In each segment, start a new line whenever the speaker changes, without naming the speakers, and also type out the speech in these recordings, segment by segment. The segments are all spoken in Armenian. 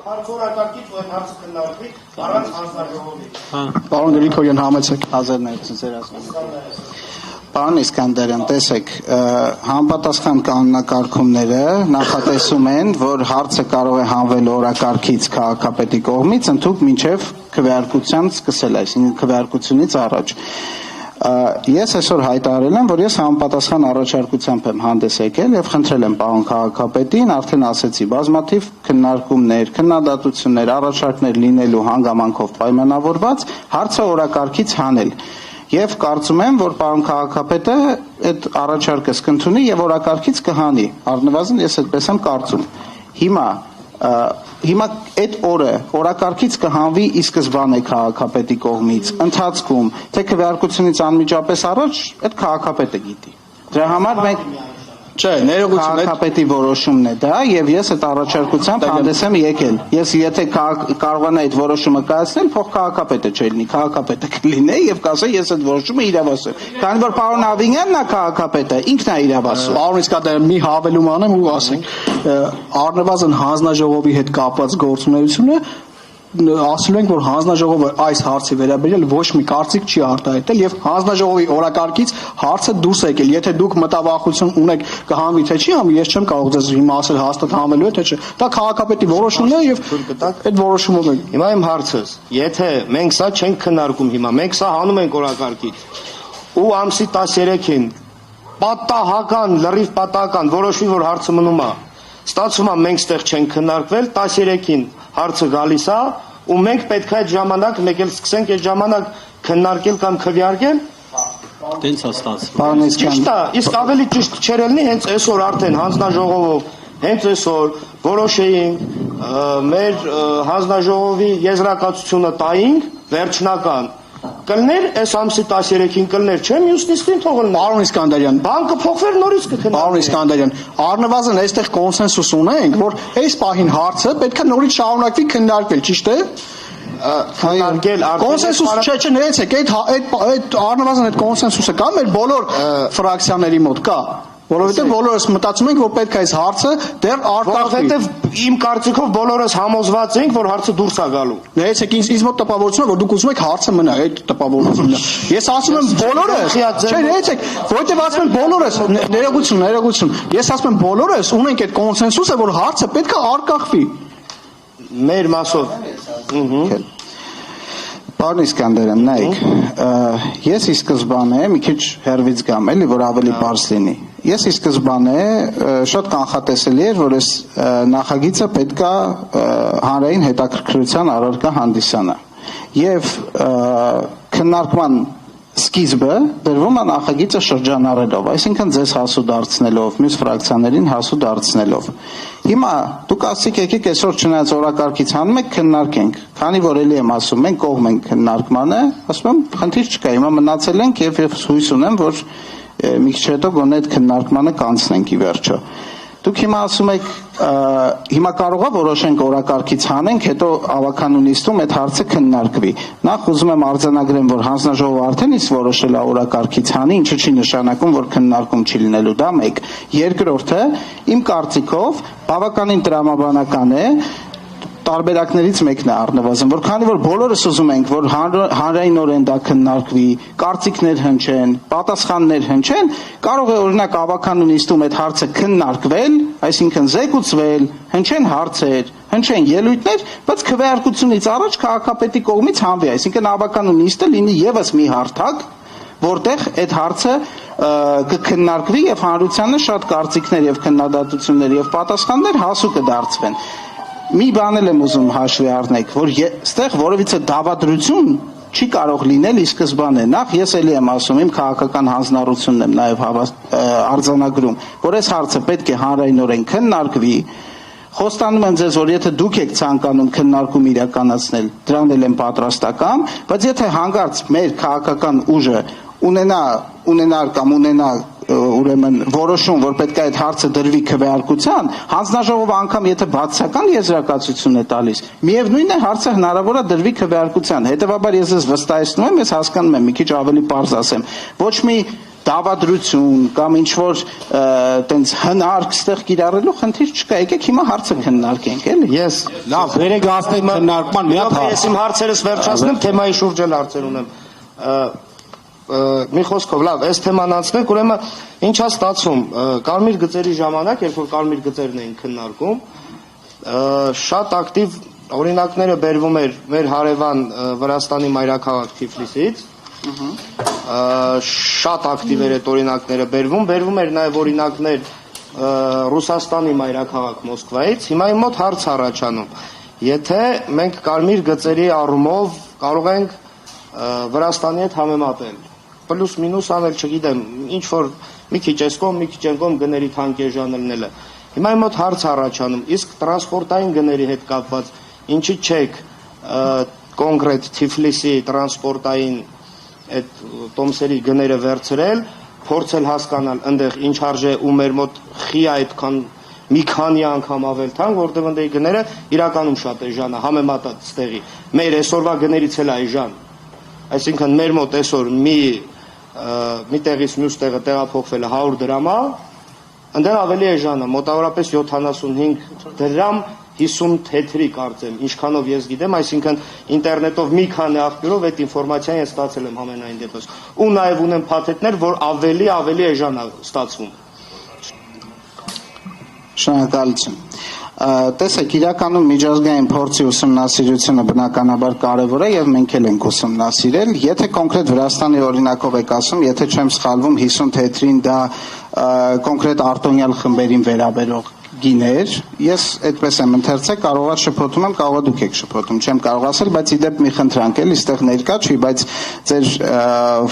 Հարցորակարգից ու այդ հարցը քննարկվի առանց հանձնաժողովի։
Պարոն Գրիգորյան, համեցեք 1990 Պարոն Իսկանդարյան, տեսեք, համապատասխան կանոնակարգումները նախատեսում են, որ հարցը կարող է հանվել օրակարգից քաղաքապետի կողմից ընդհուպ մինչև քվեարկության սկսել, այսինքն քվեարկությունից առաջ։ Ես այսօր հայտարարել եմ, որ ես համապատասխան առաջարկությամբ եմ հանդես եկել եւ խնդրել եմ պարոն քաղաքապետին, արդեն ասեցի, բազմաթիվ քննարկումներ, քննադատություններ, առաջարկներ լինելու հանգամանքով պայմանավորված հարցը օրակարգից հանել։ Եվ կարծում եմ, որ պարոն քաղաքապետը այդ առաջարկը կընդունի եւ օրակարգից կհանի։ Առնվազն ես այդպես եմ կարծում։ Հիմա այդ օրը օրակարգից կհանվի ի սկզբանե քաղաքապետի կողմից, ընթացքում, թե քվեարկությունից անմիջապես առաջ, այդ քաղաքապետը գիտի։ Դրա համար մենք Չէ, ներողություն, քաղաքապետի որոշումն է դա եւ ես այդ առաջարկությամբ հանդես եմ եկել։ Ես եթե կարողանա այդ որոշումը կայացնել, փող քաղաքապետը չելնի, քաղաքապետը կլինի եւ կասե ես այդ որոշումը իրավասու։ Քանի որ պարոն Ավինյանն է քաղաքապետը, ինքն է իրավասու։
Պարոն Իսկանդարյան, մի հավելում անեմ ու ասենք, առնվազն հանձնաժողովի հետ կապված գործունեությունը ասել ենք, որ հանձնաժողովը այս հարցի վերաբերյալ ոչ մի կարծիք չի արտահայտել եւ հանձնաժողովի օրակարգից հարցը դուրս է եկել։ Եթե դուք մտավախություն ունեք կհանվի թե չի հանվի, ես չեմ կարող ձեզ հիմա ասել հաստատ հանվելու է թե չէ։ Դա քաղաքապետի որոշումն է եւ այդ որոշումով է։
Հիմա իմ հարցս, եթե մենք սա չենք քննարկում հիմա, մենք սա հանում ենք օրակարգից ու ամսի 13-ին պատահական, լրիվ պատահական որոշվի, որ հարցը մնում է, ստացվում է մենք ստեղ չենք քննարկվել, 13-ին հարցը գալիս է ու մենք պետք է այդ ժամանակ մեկ էլ սկսենք այդ ժամանակ քննարկել կամ քվեարկել։
Տենց է ստացվում։
Պարոն
Ճիշտ է, իսկ ավելի ճիշտ չէր ելնի հենց այսօր արդեն հանձնաժողովով հենց այսօր որոշեինք մեր հանձնաժողովի եզրակացությունը տայինք վերջնական կլներ այս ամսի 13-ին կլներ, չէ՞ մյուս նիստին թողել։
Պարոն Իսկանդարյան,
բան կփոխվեր նորից կքննարկվի։
Պարոն Իսկանդարյան, առնվազն այստեղ կոնսենսուս ունենք, որ այս պահին հարցը պետք է նորից շարունակվի քննարկվել, ճիշտ է։
Քննարկել
կոնսենսուս չէ, ներեցեք, այդ առնվազն այդ կոնսենսուսը կա մեր բոլոր ֆրակցիաների մոտ կա։ Որովհետև բոլորս մտածում ենք, որ պետք է այս հարցը դեռ արտաքվի։
Որովհետև իմ կարծիքով բոլորս համոզված ենք, որ հարցը դուրս է գալու։
Ներեցեք, ինձ մոտ տպավորություն է, որ դուք ուզում եք հարցը մնա, այդ տպավորությունն է։ Ես ասում եմ բոլորս, չէ, ներեցեք, որովհետև ասում եմ բոլորս, ներողություն։ Ես ասում եմ բոլորս ունենք այդ կոնսենսուսը, որ հարցը պետք է արտաքվի։
Մեր մասով։
Պարոն Իսկանդարյան, նայեք, ես ի սկզբանե մի քիչ հեռվից գամ, էլի, որ ավելի պարզ լինի։ Ես ի սկզբանե շատ կանխատեսելի էր, որ այս նախագիծը պետքա հանրային հետաքրքրության առարկա հանդիսանա։ Եվ քննարկման սկիզբը դրվում է նախագիծը շրջանառելով, այսինքն ձեզ հասու դարձնելով, մյուս ֆրակցիաներին հասու դարձնելով։ Հիմա դուք ասեք եկեք այսօր չնայած օրակարգից հանում եք քննարկենք, քանի որ էլի եմ ասում, մենք կողմ ենք քննարկմանը, ասում եմ, խնդիր չկա, հիմա մնացել ենք եւ հույս ունեմ, որ մի քիչ հետո գոնե այդ քննարկմանը կանցնենք ի վերջո։ Դուք հիմա ասում եք, հիմա կարողա որոշենք օրակարգից հանենք, հետո ավականու նիստում այդ հարցը քննարկվի։ Նախ ուզում եմ արձանագրեմ, որ հանձնաժողովը արդեն իսկ որոշել է օրակարգից հանի, ինչը չի նշանակում, որ քննարկում չի լինելու, դա մեկ։ Երկրորդը, իմ կարծիքով, բավականին տրամաբանական է, տարբերակներից մեկն է առնվազն, որ քանի որ բոլորս ուզում ենք, որ հանրայինորեն դա քննարկվի, կարծիքներ հնչեն, պատասխաններ հնչեն, կարող է օրինակ ավականու նիստում այդ հարցը քննարկվել, այսինքն զեկուցվել, հնչեն հարցեր, հնչեն ելույթներ, բայց քվեարկությունից առաջ քաղաքապետի կողմից հանվի, այսինքն ավականու նիստը լինի եւս մի հարթակ, որտեղ այդ հարցը կքննարկվի եւ հանրությանը շատ կարծիքներ եւ քննադատություններ եւ պատասխաններ հասու կդարձվեն։ Մի բան եմ ուզում հաշվի առնեք, որ այստեղ որևիցե դավադրություն չի կարող լինել ի սկզբանե։ Նախ ես էլի եմ ասում, իմ քաղաքական հանձնառությունն եմ նաև արձանագրում, որ այս հարցը պետք է հանրայինորեն քննարկվի։ Խոստանում եմ ձեզ, որ եթե դուք եք ցանկանում քննարկում իրականացնել, դրան էլ եմ պատրաստական, բայց եթե հանկարծ մեր քաղաքական ուժը ունենա ուրեմն որոշում, որ պետք է այդ հարցը դրվի քվեարկության, հանձնաժողովը անգամ եթե բացասական եզրակացություն է տալիս, միևնույն է հարցը հնարավոր է դրվի քվեարկության։ Հետևաբար ես վստահեցնում եմ, ես հասկանում եմ, մի քիչ ավելի պարզ ասեմ, ոչ մի դավադրություն կամ ինչ որ տենց հնարք ստեղ կիրառելու խնդիր չկա, եկեք հիմա հարցը քննարկենք, էլի։
Ես
Լավ, վերեք հասնենք քննարկման մի հատ
ես իմ հարցերս վերջացնեմ, թեմայի շուրջ էլ հարցեր ունեմ։ Մի խոսքով, լավ, այս թեման անցնենք, ուրեմն ինչա ստացվում, կարմիր գծերի ժամանակ, երբ որ կարմիր գծերն էին քննարկում, շատ ակտիվ օրինակները բերվում էր մեր հարևան Վրաստանի մայրաքաղաք Թիֆլիսից, շատ ակտիվ էր այդ օրինակները բերվում էր նաև օրինակներ Ռուսաստանի մայրաքաղաք Մոսկվայից, հիմա իմ մոտ հարց առաջանում, եթե մենք կարմիր գծերի առումով կարող ենք Վրաստանի հետ համեմատել, պլյուս մինուս անել, չգիտեմ, ինչ որ մի քիչ այս կողմ, մի քիչ այն կողմ գների թանկեժան լինելը։ Հիմա իմ մոտ հարց առաջանում, իսկ տրանսպորտային գների հետ կապված ինչի չեք կոնկրետ Թիֆլիսի տրանսպորտային այդ տոմսերի գները վերցրել, փորձել հասկանալ այնտեղ ինչ արժե ու մեր մոտ խի այդքան մի քանի անգամ ավել թանկ, որտեղ այնտեղի գները իրականում շատ էժան է, համեմատած ստեղի։ Մեր այսօրվա գներից էլ այժան։ Այսինքն մեր մոտ այսօր մի տեղից մյուս տեղը տեղափոխվելը 100 դրամ է, այնտեղ ավելի էժան է, մոտավորապես 75 դրամ 50 թեթրի կարծեմ, ինչքանով ես գիտեմ, այսինքն ինտերնետով մի քանի աղբյուրով այդ ինֆորմացիան ես ստացել եմ ամենայն դեպս։ Ու նաև ունեմ փաթեթներ, որ ավելի էժան է ստացվում։
Շնորհակալություն։ Տեսեք, իրականում միջազգային փորձի ուսումնասիրությունը բնականաբար կարևոր է եւ մենք էլ ենք ուսումնասիրել։ Եթե կոնկրետ Վրաստանի օրինակով եք ասում, եթե չեմ սխալվում 50 թեթրին դա կոնկրետ արտոնյալ խմբերին վերաբերող գիներ, ես այդպես եմ ընթերցել, կարողա շփոթում եմ, կարողա դուք եք շփոթում, չեմ կարող ասել, բայց իդեպ մի խնդրանք էլի, այստեղ ներկա չի, բայց ձեր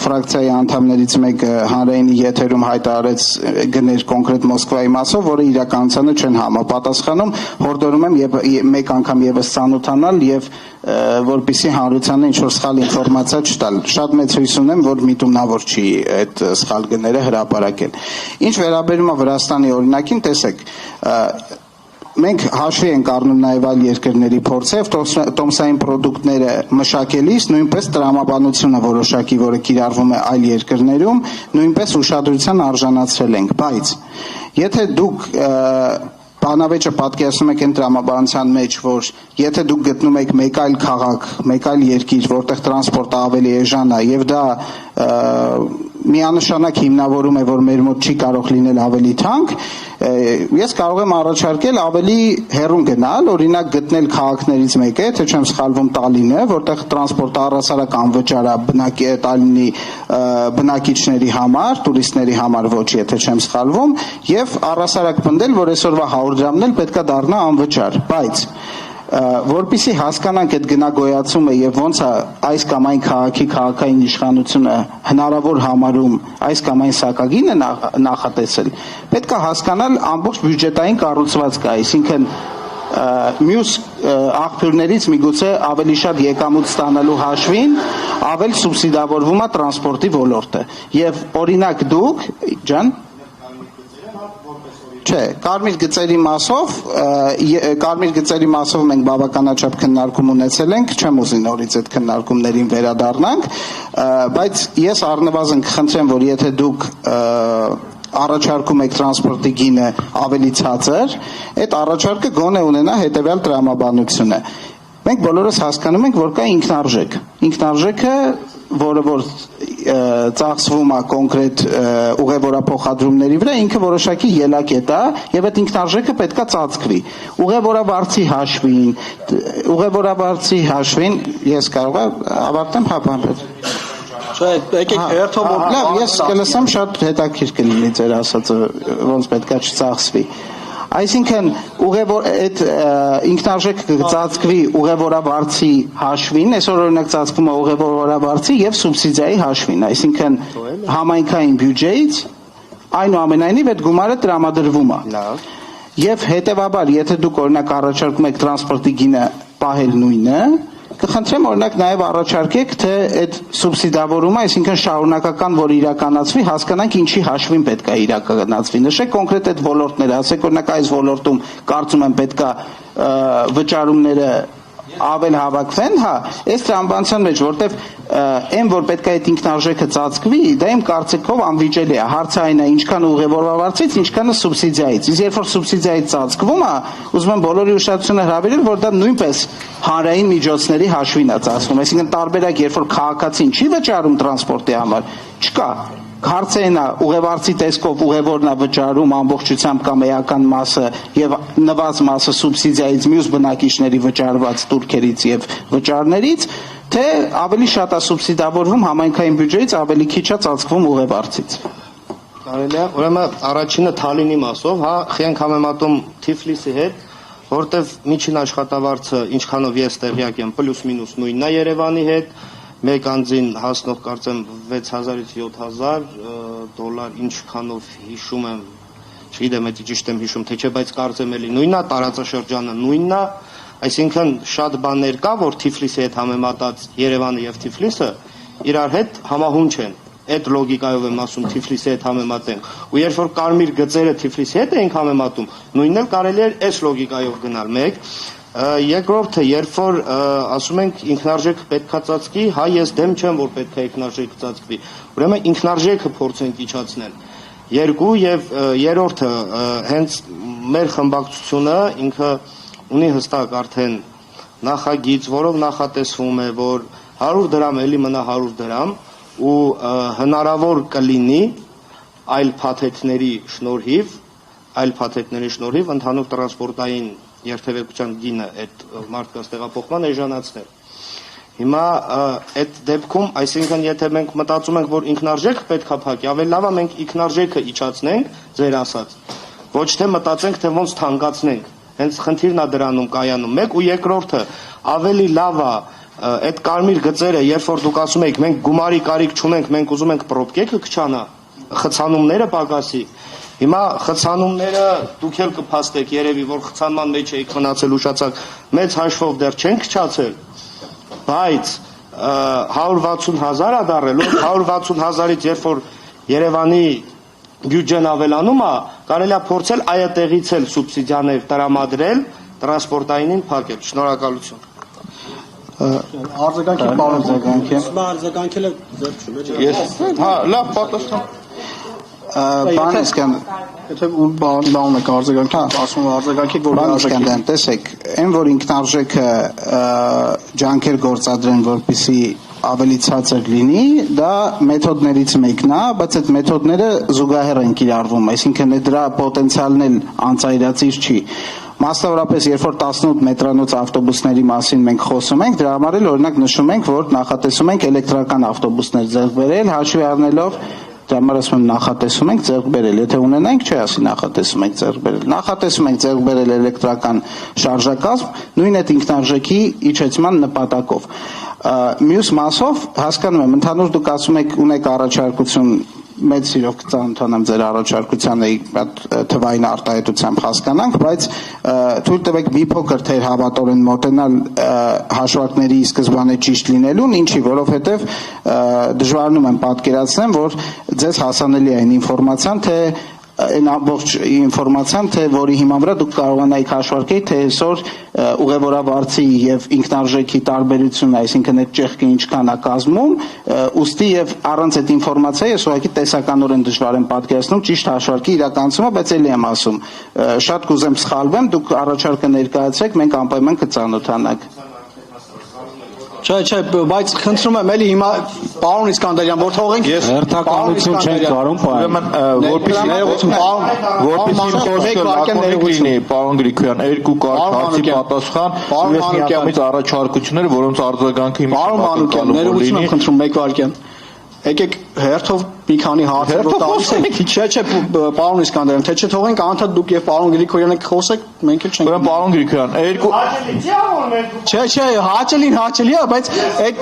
ֆրակցիայի անդամներից մեկը հանրայինի եթերում հայտարարեց գներ կոնկրետ Մոսկվայի մասով, որը իրականությանը չեն համապատասխանում, հորդորում եմ մեկ անգամ եւս ծանոթանալ եւ որպեսզի հանրությանը ինչ որ սխալ ինֆորմացիա չտալ։ Շատ մեծ հույս ունեմ, որ միտումնավոր չի այդ սխալ գները հրապարակել։ Ինչ վերաբերում է Վրաստանի օրինակին, տեսեք, մենք հաշվի ենք առնում նաև այլ երկրների փորձը եւ տոմսային պրոդուկտները մշակելիս նույնպես տրամաբանությունը որոշակի, որը կիրառվում է այլ երկրներում, նույնպես ուշադրության արժանացրել ենք, բայց եթե դուք բանավեճը պատկերացնում եք այն տրամաբանության մեջ, որ եթե դուք գտնում եք մեկ այլ քաղաք, մեկ այլ երկիր, որտեղ տրանսպորտը ավելի էժան է եւ դա միանշանակ հիմնավորում է, որ մեր մոտ չի կարող լինել ավելի թանկ, ես կարող եմ առաջարկել ավելի հեռուն գնալ, օրինակ գտնել քաղաքներից մեկը, եթե չեմ սխալվում Տալինը, որտեղ տրանսպորտը առհասարակ անվճար է Տալինի բնակիչների համար, տուրիստների համար ոչ, եթե չեմ սխալվում, եւ առհասարակ պնդել, որ այսօրվա 100 դրամն էլ պետքա դառնա անվճար, բայց որպեսզի հասկանանք այդ գնագոյացումը եւ ոնց է այս կամ այն քաղաքի քաղաքային իշխանությունը հնարավոր համարում այս կամ այն սակագինը նախատեսել, պետք է հասկանալ ամբողջ բյուջետային կառուցվածքը, այսինքն մյուս աղբյուրներից միգուցե ավելի շատ եկամուտ ստանալու հաշվին ավել սուբսիդավորվում է տրանսպորտի ոլորտը եւ օրինակ դուք ջան Չէ, կարմիր գծերի մասով մենք բավականաչափ քննարկում ունեցել ենք, չեմ ուզի նորից այդ քննարկումներին վերադառնանք, բայց ես առնվազն կխնդրեմ, որ եթե դուք առաջարկում եք տրանսպորտի գինը ավելի ցածր, այդ առաջարկը գոնե ունենա հետևյալ տրամաբանությունը։ Մենք բոլորս հասկանում ենք, որ կա ինքնարժեքը, որը որ ծախսվում է կոնկրետ ուղևորափոխադրումների վրա, ինքը որոշակի ելակետ է եւ այդ ինքնարժեքը պետքա ծածկվի։ Ուղևորավարձի հաշվին ես կարող եմ ավարտեմ, հապանվել։
Չէ, եկեք հերթով
լավ, ես կլսեմ, շատ հետաքրքիր կլինի ձեր ասածը, ոնց պետքա չծախսվի։ Այսինքն այդ ինքնարժեքը կծածկվի ուղևորավարձի հաշվին, այսօր օրինակ ծածկվում է ուղևորավարձի եւ սուբսիդիայի հաշվին, այսինքն համայնքային բյուջեից այնուամենայնիվ այդ գումարը տրամադրվում է։ Եվ հետեւաբար, եթե դուք օրինակ առաջարկում եք տրանսպորտի գինը պահել նույնը, կխնդրեմ օրինակ նաև առաջարկեք, թե այդ սուբսիդավորումը, այսինքն շարունակական, որ իրականացվի, հասկանանք ինչի հաշվին պետք է իրականացվի։ Նշեք կոնկրետ այդ ոլորտները, ասեք օրինակ այս ոլորտում կարծում եմ պետք է վճարումները ավել հավաքվեն, հա, այս տրամաբանության մեջ, որտեվ այն որ պետք է այդ ինքնարժեքը ծածկվի, դա իմ կարծիքով անվիճելի է։ Հարցը այն է, ինչքան ուղևորվարձից, ինչքանը սուբսիդիայից։ Իսկ երբ որ սուբսիդիայից ծածկվում է, ուզում եմ բոլորի ուշադրությունը հրավիրել, որ դա նույնպես հանրային միջոցների հաշվին է ծածկվում։ Այսինքն տարբերակ, երբ որ քաղաքացին չի վճարում տրանսպորտի համար, չկա։ Հարցը այն է, ուղևորցի տեսքով ուղևորն է վճարում ամբողջությամբ կամ էական մասը եւ նվազ մասը սուբսիդիայից, մյուս բնակիչների վճարված տուրքերից եւ վճարներից, թե ավելի շատ է սուբսիդավորվում համայնքային բյուջեից, ավելի քիչ է ծածկվում ուղևորցից։
Կարելի է, ուրեմն առաջինը Թալինի մասով, հա, խենք համեմատում Թիֆլիսի հետ, որտեվ միջին աշխատավարձը ինչքանով ես տեղյակ եմ, պլյուս-մինուս նույնն է Երևանի հետ, մեկ անձին հասնող կարծեմ 6000-ից 7000 դոլար, ինչքանով հիշում եմ, չգիտեմ, էդի ճիշտ եմ հիշում, թե չէ, բայց կարծեմ էլի նույնն է, տարածաշրջանը նույնն է, այսինքն շատ բաներ կա, որ Թիֆլիսի հետ համեմատած Երևանը եւ Թիֆլիսը իրար հետ համահունչ են։ Այդ լոգիկայով եմ ասում Թիֆլիսի հետ համեմատենք։ Ու երբ որ կարմիր գծերը Թիֆլիսի հետ էինք համեմատում, նույնն էլ կարելի էր այս լոգիկայով գնալ։ Մեկ երկրորդը, երբ որ ասում ենք ինքնարժեքը պետքա ծածկի, հա ես դեմ չեմ, որ պետքա ինքնարժեքը ծածկվի։ Ուրեմն ինքնարժեքը փորձենք իջացնել։ Երկու եւ երրորդը, հենց մեր խմբակցությունը ինքը ունի հստակ արդեն նախագիծ, որով նախատեսվում է, որ 100 դրամ էլի մնա 100 դրամ ու հնարավոր կլինի այլ փաթեթների շնորհիվ ընդհանուր տրանսպորտային երթևեկության գինը այդ մարդկանց տեղափոխման էժանացնել։ Հիմա այդ դեպքում, այսինքն եթե մենք մտածում ենք, որ ինքնարժեքը պետք է փակի, ավելի լավ է մենք ինքնարժեքը իջացնենք, ձեր ասած, ոչ թե մտածենք, թե ոնց թանկացնենք։ Հենց խնդիրն է դրանում կայանում։ Մեկ ու երկրորդը, ավելի լավ է այդ կարմիր գծերը, երբ որ դուք ասում եք, մենք գումարի կարիք չունենք, մենք ուզում ենք պրոբկեքը կչանա, խցանումները պակասի։ Հիմա խցանումները դուք էլ կփաստեք երևի, որ խցանման մեջ եք մնացել ուշացակ, մեծ հաշվով դեռ չենք քչացել, բայց 160,000 է դառել, 160,000-ից երբ որ Երևանի բյուջեն ավելանում է, կարելի է փորձել այդտեղից էլ սուբսիդիաներ տրամադրել, տրանսպորտայինին փակել։ Շնորհակալություն։
Արձագանքի պարոն
արձագանքելը ձեռք չունի։
Ես, հա, լավ, պատասխան։
Բան իսկան
Եթե բանն է արձագանքի, ասում եմ արձագանքի որ
Բան տեսեք, այն որ ինքնարժեքը ջանքեր գործադրեն, որպեսզի ավելի ցածր լինի, դա մեթոդներից մեկն է, բայց այդ մեթոդները զուգահեռ են կիրառվում, այսինքն դրա պոտենցիալն էլ անծայրածիր չի։ Մասնավորապես, երբ որ 18 մետրանոց ավտոբուսների մասին մենք խոսում ենք, դրա համար էլ օրինակ նշում ենք, որ նախատեսում ենք էլեկտրական ավտոբուսներ ձեռք բերել, հաշվի առնելով Դրա համար ասում եմ նախատեսում ենք ձեռք բերել, եթե ունենանք, չի ասի նախատեսում ենք ձեռք բերել։ Նախատեսում ենք ձեռք բերել էլեկտրական շարժակազմ, նույն այդ ինքնարժեքի իջեցման նպատակով։ Մյուս մասով հասկանում եմ, ընդհանուր դուք ասում եք ունեք առաջարկություն, մեծ սիրով կծանոթանամ ձեր առաջարկությանը թվային արտահայտությամբ հասկանանք, բայց թույլ տվեք մի փոքր թեր հավատորեն մոտենալ հաշվարկների սկզբանե ճիշտ լինելուն, ինչի, որովհետև դժվարանում եմ պատկերացնեմ, որ ձեզ հասանելի է այն ինֆորմացիան, թե այն ամբողջ ինֆորմացիան, թե որի հիման վրա դուք կարողանայիք հաշվարկել, թե այսօր ուղևորավարձի եւ ինքնարժեքի տարբերությունը, այսինքն այդ ճեղքը ինչքան է կազմում, ուստի եւ առանց այդ ինֆորմացիայի ես ուղղակի տեսականորեն դժվար եմ պատկերացնում ճիշտ հաշվարկի իրականացումը, բայց ելի եմ ասում, շատ կուզեմ սխալվեմ, դուք առաջարկը ներկայացրեք, մենք անպայման կծանոթանանք։
Չէ, բայց խնդրում եմ էլի հիմա պարոն Իսկանդարյան, որ թողենք
հերթականություն չենք կարող,
ուրեմն
որպեսզի պարոն Գրիգորյան, երկու կարճ հարցի պատասխան, ես միանգամից առաջարկություններ, որոնց արձագանքը հիմա
Պարոն Մանուկյան, ներողություն եմ խնդրում մեկ վայրկյան։ Եկեք հերթով մի քանի հարցեր տալիս եք։ Չէ, պարոն Իսկանդարյան, թե չթողենք անդադ դուք եւ պարոն Գրիգորյանը խոսեք, մենք էլ չենք։
Ուրեմն պարոն Գրիգորյան, երկու
Հաճելի չի որ մենք
Չէ, հաճելին հաճելի է, բայց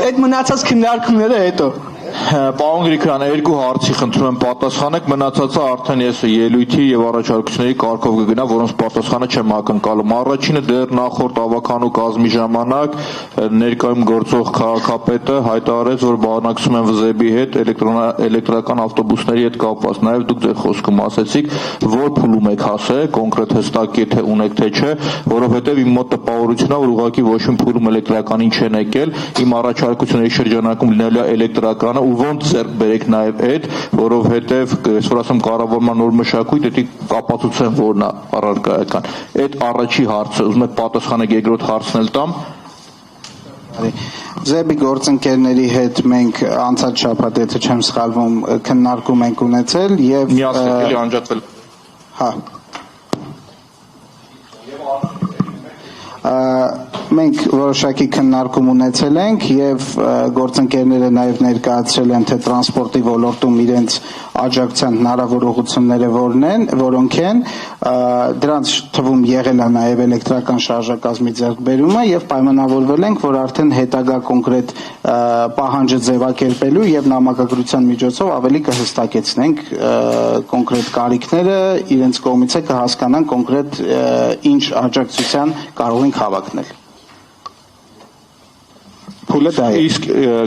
այդ մնացած քննարկումները հետո։
Պարոն Գրիգորյան, երկու հարցի խնդրում եմ պատասխանեք, մնացածը արդեն ես ելույթի եւ առաջարկությունների կարգով կգնա, որոնց պատասխանը չեմ ակնկալում։ Առաջինը դեռ նախորդ ավականու կազմի ժամանակ ներկայում գործող քաղաքապետը հայտարարեց, որ բանակցում են ՎԶԵԲ-ի հետ էլեկտրական ավտոբուսների հետ կապված։ Նաեւ դուք ձեր խոսքում ասեցիք, որ փուլում եք հասել, կոնկրետ հստակ եթե ունեք թե չէ, որովհետեւ իմ մոտ տպավորությունն է, որ ուղղակի ոչ մի փուլում էլեկտրականին չեն եկել, իմ առաջարկությունների շրջանակում լինելու է էլեկտրականը ու ոնց ձեռք բերեք նաև այդ, որովհետև այսօր ասեմ կառավարման նոր մշակույթ, դա կապացուցեն որն է առարկայական։ Այդ առաջի հարցը, ուզում եք պատասխանեք երկրորդ հարցն էլ տամ։
ԶԵԲ-ի գործընկերների հետ մենք անցած շաբաթ, եթե չեմ սխալվում, քննարկում ենք ունեցել եւ
միասին էլի անջատվել։
Հա։ Մենք որոշակի քննարկում ունեցել ենք եւ գործընկերները նաեւ ներկայացրել են թե տրանսպորտի ոլորտում իրենց աջակցության հնարավոր ուղղությունները որոնք են դրանց թվում եղել է նաեւ էլեկտրական շարժակազմի ձեռքբերումը եւ պայմանավորվել ենք որ արդեն հետագա կոնկրետ պահանջը ձևակերպելու եւ նամակագրության միջոցով ավելի կհստակեցնենք կոնկրետ կարիքները իրենց կողմից է կհասկանան կոնկրետ ինչ աջակցության կարող ենք հավակնել Փուլը դա է։
Իսկ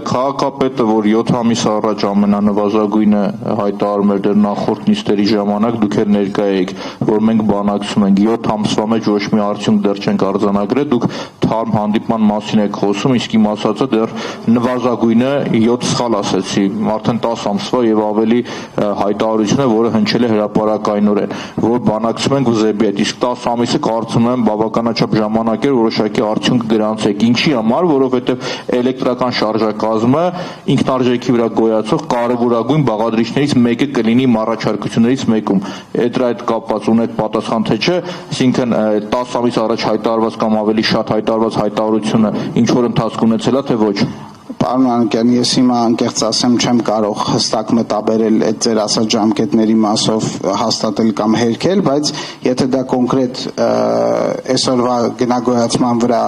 քաղաքապետը, որ 7 ամիս առաջ ամենանվազագույնը հայտարարում էր դեռ նախորդ նիստերի ժամանակ, դուք էլ ներկա եք, որ մենք բանակցում ենք 7 ամսվա մեջ ոչ մի արդյունք դեռ չենք արձանագրել, դուք թարմ հանդիպման մասին եք խոսում, իսկ իմ ասածը դեռ նվազագույնը 7 սխալ ասեցի, արդեն 10 ամսվա եւ ավելի հայտարարություն է, որը հնչել է հրապարակայնորեն, որ բանակցում ենք ՎԶԵԲ-ի հետ, իսկ 10 ամիսը կարծում եմ բավականաչափ ժամանակ էր որոշակի արդյունք գրանցեք։ Ինչի համար, որովհետեւ էլեկտրական շարժակազմը ինքնարժեքի վրա գոյացող կարևորագույն բաղադրիչներից մեկը կլինի առաջարկություններից մեկում։ Այդ կապված ունեք պատասխան թե չէ, այսինքն 10 ամիս առաջ հայտարարված կամ ավելի շատ հայտարարված հայտարարությունը ինչ որ ընթացք ունեցել է թե ոչ։
Պարոն Անկյան, ես հիմա անկեղծ ասեմ չեմ կարող հստակ մտաբերել այդ ձեր ասած ժամկետների մասով հաստատել կամ հերքել, բայց եթե դա կոնկրետ այսօրվա գնագոյացման վրա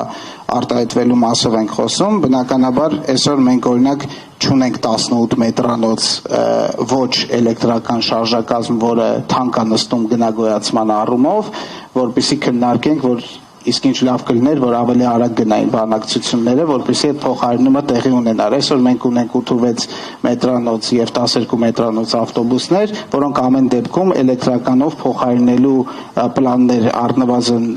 արտահայտվելու մասով ենք խոսում, բնականաբար այսօր մենք օրինակ չունենք 18 մետրանոց ոչ էլեկտրական շարժակազմ, որը թանկ է նստում գնագոյացման առումով, որպեսզի քննարկենք, որ իսկ ինչ լավ կլիներ, որ ավելի արագ գնային բանակցությունները, որպեսզի այդ փոխարինումը տեղի ունենար։ Այսօր մենք ունենք 86 մետրանոց եւ 12 մետրանոց ավտոբուսներ, որոնք ամեն դեպքում էլեկտրականով փոխարինելու պլաններ առնվազն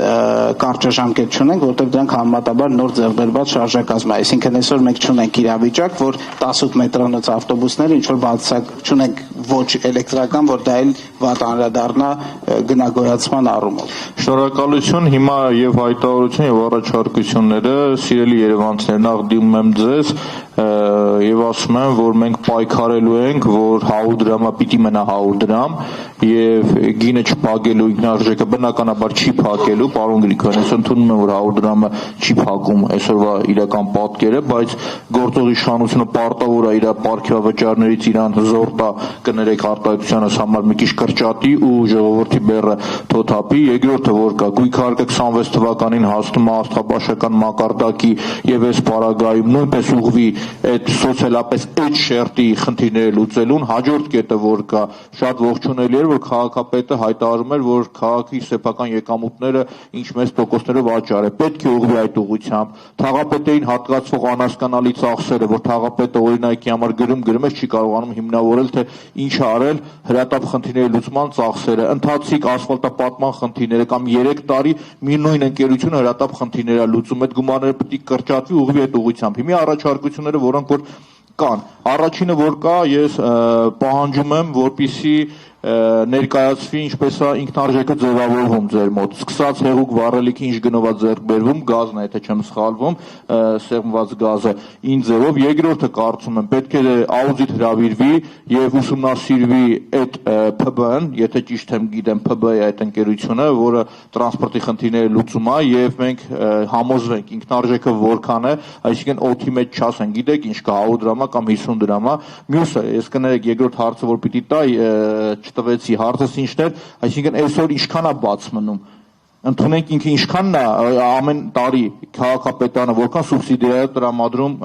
կարճաժամկետ չունենք, որտեղ դրանք համեմատաբար նոր ձեռբերված շարժակազմ է։ Այսինքն այսօր մենք չունենք իրավիճակ, որ 18 մետրանոց ավտոբուսները ինչ որ բացակ չունենք ոչ էլեկտրական, որ դա էլ վատ անդրադառնա գնագոյացման առումով։
Շնորհակալություն, հիմա եւ հայտարարություն եւ առաջարկությունները, սիրելի երևանցիներ, նախ դիմում եմ ձեզ եւ ասում եմ, որ մենք պայքարելու ենք, որ 100 դրամը պիտի մնա 100 դրամ եւ գինը չփակելու ինքնարժեքը բնականաբար չի փակելու, պարոն Գրիգորյան, ես ընդունում եմ, որ 100 դրամը չի փակում այսօրվա իրական պատկերը, բայց գործող իշխանությունը պարտավոր է իր ապարքեվավճարներից իրան զոր տա կներեք արտահայտությանս համար մի քիչ կրճատի ու ժողովրդի բեռը թոթափի, երկրորդը որ կա գույքարկը 26 թվականին հասնում է աստղաբաշխական մակարդակի եւ այս պարագայում նույնպես ուղղվի այդ սոցիալապես այդ շերտի խնդիրները լուծելուն, հաջորդ կետը որ կա շատ ողջունելի էր, որ քաղաքապետը հայտարարում էր, որ քաղաքի սեփական եկամուտները ինչ մեծ տոկոսներով աճար է, պետք է ուղղվի այդ ուղղությամբ, թաղապետերին հատկացվող անհասկանալի ծախսերը, որ թաղապետը օրինակի համար գրում չի կարողանում հիմնավորել, թե ինչ արել հրատապ խնդիրների լուծման ծախսերը, ընթացիկ ասֆալտապատման խնդիրները կամ 3 տարի մի նույն ընկերությունը հրատապ խնդիրները լուծում, այդ գումարները պետք է կրճատվի ուղղվի այդ ուղղությամբ։ Հիմա առաջարկությունները, որոնք որ կան, առաջինը որ կա, ես պահանջում եմ, որպեսզի ներկայացվի ինչպես է ինքնարժեքը ձևավորվում ձեր մոտ, սկսած հեղուկ վառելիքի ինչ գնով է ձեռք բերվում, գազն է, եթե չեմ սխալվում, սեղմված գազը, ինչ ձևով, երկրորդը կարծում եմ, պետք է աուդիտ հրավիրվի եւ ուսումնասիրվի այդ ՓԲ-ն, եթե ճիշտ եմ գիտեմ, ՓԲ-ի այդ ընկերությունը, որը տրանսպորտի խնդիրները լուծում է եւ մենք համոզվենք ինքնարժեքը որքան է, այսինքն օդի մեջ չասեն, գիտեք ինչ կա 100 դրամա կամ 50 դրամա, մյուսը, ես կներեք երկրորդ հարցը որ պիտի տա տվեցի հարցս ինչն էր, այսինքն այսօր ինչքան է բաց մնում ընդունենք ինքը ինչքանն է ամեն տարի քաղաքապետարանը որքան սուբսիդիա է տրամադրում